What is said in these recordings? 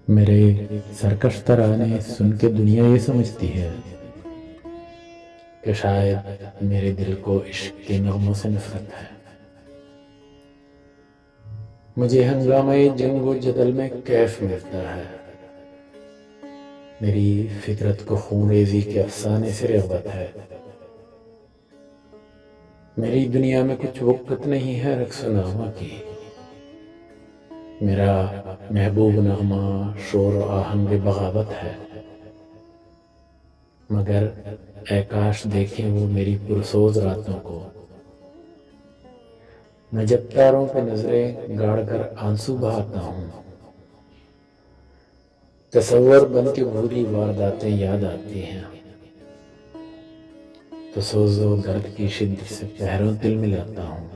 میرے سرکش ترانے سن کے دنیا یہ سمجھتی ہے کہ شاید میرے دل کو عشق کے نغموں سے نفرت ہے۔ مجھے ہنگامہ جنگ و جدل میں کیف ملتا ہے، میری فطرت کو خون ریزی کے افسانے سے رغبت ہے۔ میری دنیا میں کچھ وقعت نہیں ہے رقص و نغمہ کی، میرا محبوب نغمہ شور و آہنگ بغاوت ہے۔ مگر اے کاش دیکھیں وہ میری پرسوز راتوں کو، میں جب تاروں پہ نظریں گاڑ کر آنسو بہاتا ہوں، تصور بن کے بھولی وارداتیں یاد آتی ہیں، تو سوز و درد کی شدت سے پہروں دل ملاتا ہوں۔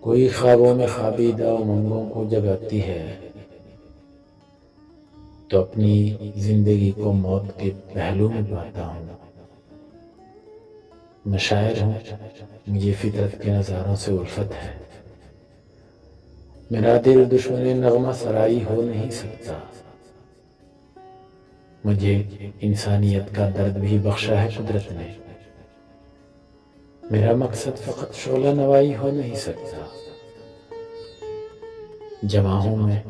کوئی خوابوں میں خوابیدہ امنگوں کو جگاتی ہے، تو اپنی زندگی کو موت کے پہلو میں پاتا ہوں۔ میں شاعر ہوں، مجھے فطرت کے نظاروں سے الفت ہے، میرا دل دشمن نغمہ سرائی ہو نہیں سکتا، مجھے انسانیت کا درد بھی بخشا ہے قدرت نے، میرا مقصد فقط شعلہ نوائی ہو نہیں سکتا۔ جواں ہوں میں،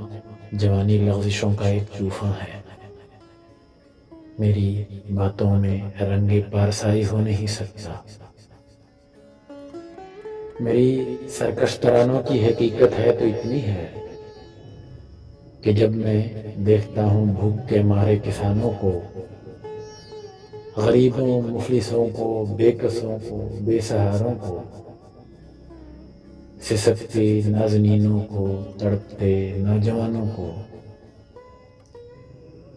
جوانی لغزشوں کا ایک طوفان ہے، میری باتوں میں رنگ پارسائی ہو نہیں سکتا۔ میری سرکش ترانوں کی حقیقت ہے تو اتنی ہے کہ جب میں دیکھتا ہوں بھوک کے مارے کسانوں کو، غریبوں مفلسوں کو، بے کسوں کو، بے سہاروں کو، سسکتے نازنینوں کو، تڑپتے نوجوانوں کو،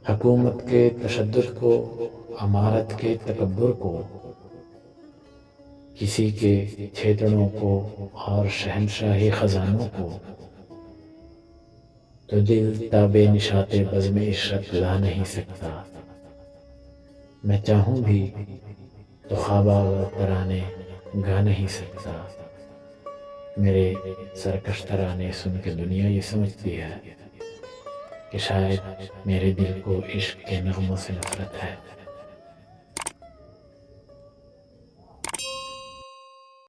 حکومت کے تشدد کو، عمارت کے تکبر کو، کسی کے چھیتڑوں کو اور شہنشاہی خزانوں کو، تو دل تابے نشاط بزم عشرت لا نہیں سکتا۔ میں چاہوں بھی تو خواب آور ترانے گا نہیں سکتا۔ میرے سرکش ترانے سن کے دنیا یہ سمجھتی ہے کہ شاید میرے دل کو عشق کے نغموں سے نفرت ہے۔